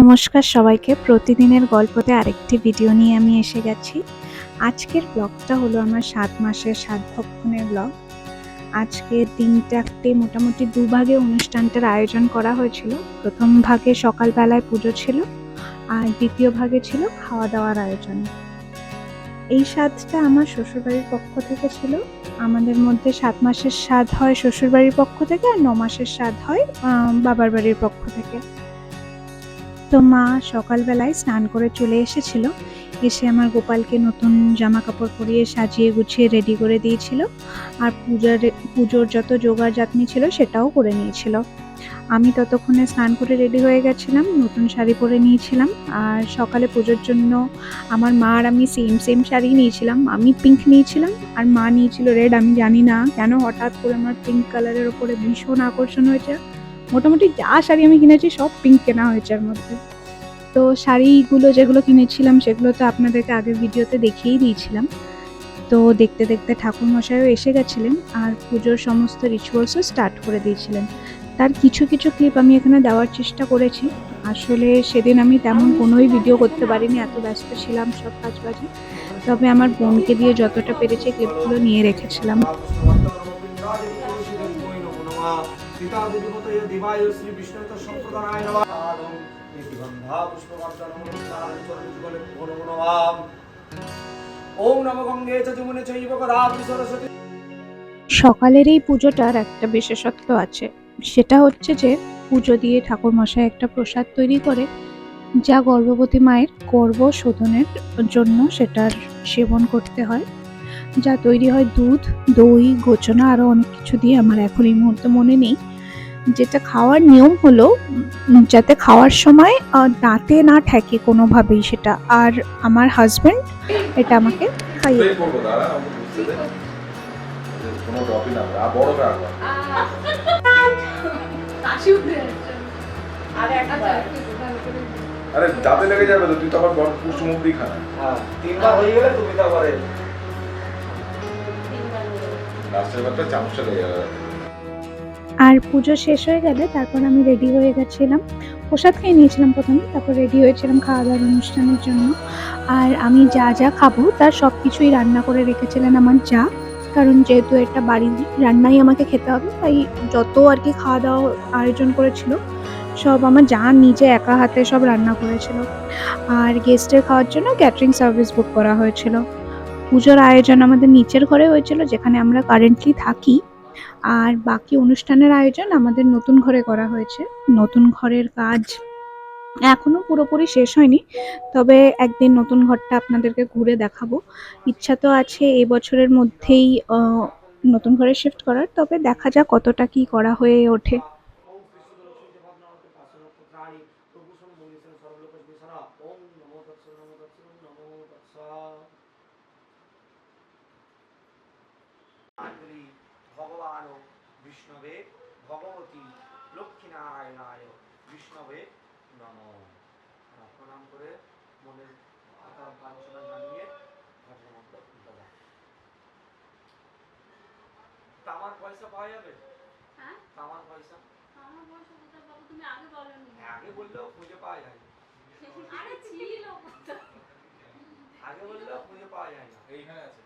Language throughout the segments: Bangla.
নমস্কার সবাইকে। প্রতিদিনের গল্পতে আরেকটি ভিডিও নিয়ে আমি এসে গেছি। আজকের ব্লগটা হলো আমার ৭ মাসের সাধভক্ষণের ব্লগ। আজকে দিনটাতে মোটামুটি দুভাগে অনুষ্ঠানটার আয়োজন করা হয়েছিল। প্রথম ভাগে সকালবেলায় পুজো ছিল, আর দ্বিতীয় ভাগে ছিল খাওয়া দাওয়ার আয়োজন। এই সাধটা আমার শ্বশুরবাড়ির পক্ষ থেকে ছিল। আমাদের মধ্যে ৭ মাসের সাধ হয় শ্বশুরবাড়ির পক্ষ থেকে, আর ৯ মাসের সাধ হয় বাবার বাড়ির পক্ষ থেকে। তো মা সকালবেলায় স্নান করে চলে এসেছিল, এসে আমার গোপালকে নতুন জামা কাপড় পরিয়ে সাজিয়ে গুছিয়ে রেডি করে দিয়েছিল, আর পুজোর যত জোগাড় জাতনি ছিল সেটাও করে নিয়েছিল। আমি ততক্ষণে স্নান করে রেডি হয়ে গেছিলাম, নতুন শাড়ি পরে নিয়েছিলাম। আর সকালে পুজোর জন্য আমার মা আর আমি সেম শাড়ি নিয়েছিলাম। আমি পিঙ্ক নিয়েছিলাম আর মা নিয়েছিল রেড। আমি জানি না কেন হঠাৎ করে আমার পিঙ্ক কালারের ওপরে ভীষণ আকর্ষণ হয়েছে। মোটামুটি যা শাড়ি আমি কিনেছি সব পিঙ্ক কেনা হয়েছে এর মধ্যে। তো শাড়িগুলো যেগুলো কিনেছিলাম সেগুলো তো আপনাদেরকে আগের ভিডিওতে দেখিয়েই দিয়েছিলাম। তো দেখতে দেখতে ঠাকুরমশাইও এসে গেছিলেন, আর পুজোর সমস্ত রিচুয়ালসও স্টার্ট করে দিয়েছিলেন। তার কিছু ক্লিপ আমি এখানে দেওয়ার চেষ্টা করেছি। আসলে সেদিন আমি তেমন কোনোই ভিডিও করতে পারিনি, এত ব্যস্ত ছিলাম সব কাজবাজে। তবে আমার বোনকে দিয়ে যতটা পেরেছি ক্লিপগুলো নিয়ে রেখেছিলাম। সকালের এই পুজোটার একটা বিশেষত্ব আছে, সেটা হচ্ছে যে পুজো দিয়ে ঠাকুরমশাই একটা প্রসাদ তৈরি করে, যা গর্ভবতী মায়ের গর্ভ শোধনের জন্য সেটার সেবন করতে হয়। যা তৈরি হয় দুধ, দই, গোচনা আরও অনেক কিছু দিয়ে, আমার এখন এই মুহূর্তে মনে নেই। যেটা খাওয়ার নিয়ম হলো যাতে খাওয়ার সময় দাঁতে না ঠেকে কোনোভাবেই সেটা। আর আমার হাজব্যান্ড এটা আমাকে খাইয়ে আরে দাঁতে লেগে যাবে তো, তুই তখন পুষ্ট মুখ দিয়ে খানা। হ্যাঁ, তিনবার হয়ে গেলে তুমি তারপরে লাস্টের বারটা চামচটা লেগে যাবে। আর পুজো শেষ হয়ে গেলে তারপর আমি রেডি হয়ে গেছিলাম। প্রসাদ খেয়ে নিয়েছিলাম প্রথমে, তারপর রেডি হয়েছিলাম খাওয়া দাওয়ার অনুষ্ঠানের জন্য। আর আমি যা খাবো তার সব কিছুই রান্না করে রেখেছিলেন আমার যা, কারণ যেহেতু এটা বাড়ির রান্নাই আমাকে খেতে হবে, তাই যত আর কি খাওয়া দাওয়া আয়োজন করেছিল সব আমার যা নিজে একা হাতে সব রান্না করেছিল। আর গেস্টের খাওয়ার জন্য ক্যাটারিং সার্ভিস বুক করা হয়েছিল। পুজোর আয়োজন আমাদের নিচের ঘরে হয়েছিল, যেখানে আমরা কারেন্টলি থাকি। আর বাকি অনুষ্ঠানের আয়োজন আমাদের নতুন ঘরে করা হয়েছে। নতুন ঘরের কাজ এখনো পুরোপুরি শেষ হয়নি, তবে একদিন নতুন ঘরটা আপনাদেরকে ঘুরে দেখাবো। ইচ্ছা তো আছে এই বছরের মধ্যেই নতুন ঘরে শিফট করার, তবে দেখা যাক কতটা কি করা হয়ে ওঠে। ভগবান বিষ্ণবে ভগবতী লক্ষ্মীনারায়ণায় বিষ্ণবে নমঃ। প্রণাম করে মনের বাসনা জানিয়ে ঘরের মধ্যে তামার পয়সা পাওয়া যাবে? হ্যাঁ, তামার পয়সা কোথায় পাবো? তুমি আগে বলোনি। আগে বললেও খুঁজে পাওয়া যায় না। আরে ছিল আগে বললেও খুঁজে পাওয়া যায় না। এইখানে আছে।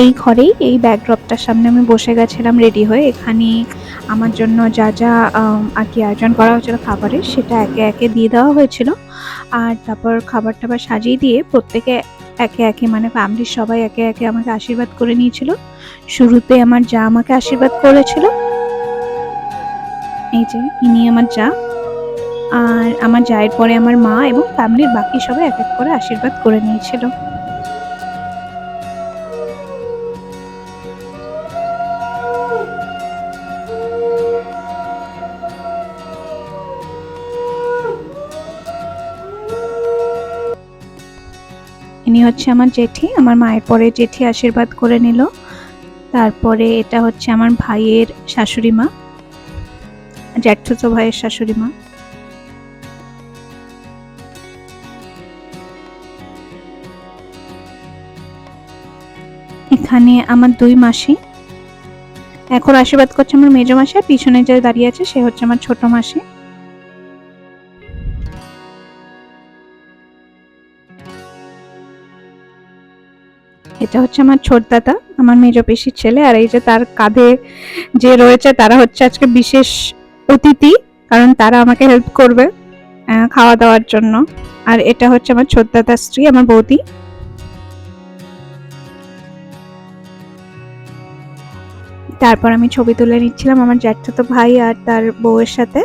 এই ঘরেই এই ব্যাকড্রপটার সামনে আমি বসে গেছিলাম রেডি হয়ে। এখানে আমার জন্য যা আর কি আয়োজন করা হয়েছিল খাবারের, সেটা একে একে দিয়ে দেওয়া হয়েছিল। আর তারপর খাবার টাবার সাজিয়ে দিয়ে প্রত্যেকে একে একে মানে ফ্যামিলির সবাই একে একে আমাকে আশীর্বাদ করে নিয়েছিল। শুরুতে আমার যা আমাকে আশীর্বাদ করেছিল, এই যে ইনি আমার যা। আর আমার জায়ের পরে আমার মা এবং ফ্যামিলির বাকি সবাই এক এক করে আশীর্বাদ করে নিয়েছিল। ইনি হচ্ছে আমার জেঠি, আমার মায়ের পরে জেঠি আশীর্বাদ করে নিল। তারপরে এটা হচ্ছে আমার ভাইয়ের শাশুড়ি মা, জ্যাঠতো ভাইয়ের শাশুড়ি মা। এখানে আমার 2 মাসি, এখন আশীর্বাদ করছে আমার মেজো মাসি, আর পিছনে যে দাঁড়িয়ে আছে সে হচ্ছে আমার ছোট মাসি। এটা হচ্ছে আমার ছোট দাদা, আমার মেজো পিসির ছেলে, আর এই যে তার কাঁধে যে রয়েছে তারা হচ্ছে আজকে বিশেষ অতিথি, কারণ তারা আমাকে হেল্প করবে খাওয়া দাওয়ার জন্য। আর এটা হচ্ছে আমার ছোট দাদার স্ত্রী, আমার বৌদি। তারপর আমি ছবি তুলে নিচ্ছিলাম আমার জ্যাঠতো ভাই আর তার বউয়ের সাথে।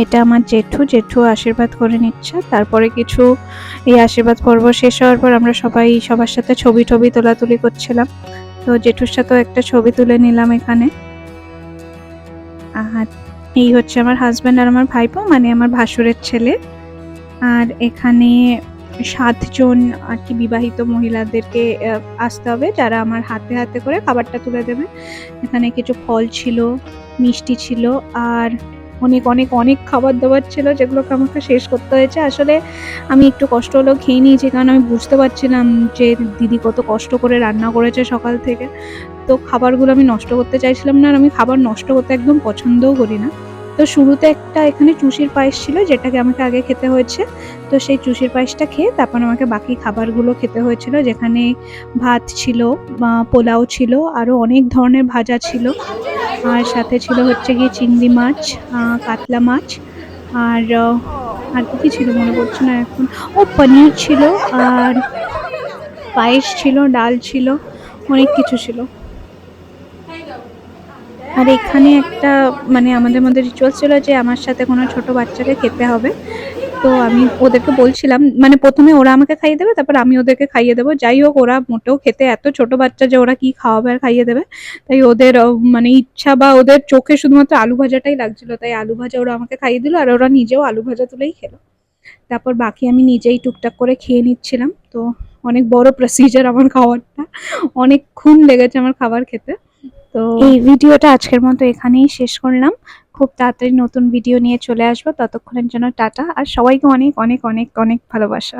এটা আমার জেঠু আশীর্বাদ করে নিচ্ছে। তারপরে কিছু এই আশীর্বাদ পর্ব শেষ হওয়ার পর আমরা সবাই সবার সাথে ছবি তোলাতুলি করছিলাম। তো জেঠুর সাথেও একটা ছবি তুলে নিলাম এখানে। আর এই হচ্ছে আমার হাজব্যান্ড আর আমার ভাইপো, মানে আমার ভাসুরের ছেলে। আর এখানে 7 জন আর কি বিবাহিত মহিলাদেরকে আসতে হবে, যারা আমার হাতে হাতে করে খাবারটা তুলে দেবে। এখানে কিছু ফল ছিল, মিষ্টি ছিল, আর অনেক অনেক অনেক খাবার দাবার ছিল, যেগুলোকে আমাকে শেষ করতে হয়েছে। আসলে আমি একটু কষ্ট হলেও খেয়ে নিয়েছি, কারণ আমি বুঝতে পারছিলাম যে দিদি কত কষ্ট করে রান্না করেছে সকাল থেকে। তো খাবারগুলো আমি নষ্ট করতে চাইছিলাম না, আর আমি খাবার নষ্ট করতে একদম পছন্দও করি না। তো শুরুতে একটা এখানে চুষির পায়েস ছিল, যেটাকে আমাকে আগে খেতে হয়েছে। তো সেই চুষির পায়েসটা খেয়ে তারপর আমাকে বাকি খাবারগুলো খেতে হয়েছিল, যেখানে ভাত ছিল, পোলাও ছিল, আরও অনেক ধরনের ভাজা ছিল, আর সাথে ছিল হচ্ছে গিয়ে চিংড়ি মাছ, কাতলা মাছ, আর আর কি ছিল মনে পড়ছে না এখন। ও পনির ছিল, আর পায়েস ছিল, ডাল ছিল, অনেক কিছু ছিল। আর এখানে একটা মানে আমাদের মধ্যে রিচুয়াল ছিল যে আমার সাথে কোনো ছোট বাচ্চাকে খেতে হবে। তো আমি ওদেরকে বলছিলাম, মানে প্রথমে ওরা আমাকে খাইয়ে দেবে, তারপর আমি ওদেরকে খাইয়ে দেবো। যাই হোক, ওরা মোটেও খেতে এত ছোট বাচ্চা যে ওরা কি খাওয়াবে আর খাইয়ে দেবে। তাই ওদের মানে ইচ্ছা বা ওদের চোখে শুধুমাত্র আলু ভাজাটাই লাগছিল, তাই আলু ভাজা ওরা আমাকে খাইয়ে দিল, আর ওরা নিজেও আলু ভাজা তুলেই খেলো। তারপর বাকি আমি নিজেই টুকটাক করে খেয়ে নিচ্ছিলাম। তো অনেক বড় প্রসিজার আমার খাবারটা, অনেকক্ষণ লেগেছে আমার খাবার খেতে। তো এই ভিডিওটা আজকের মতো এখানেই শেষ করলাম। খুব তাড়াতাড়ি নতুন ভিডিও নিয়ে চলে আসবো, ততক্ষণের জন্য টাটা, আর সবাইকে অনেক অনেক অনেক অনেক ভালোবাসা।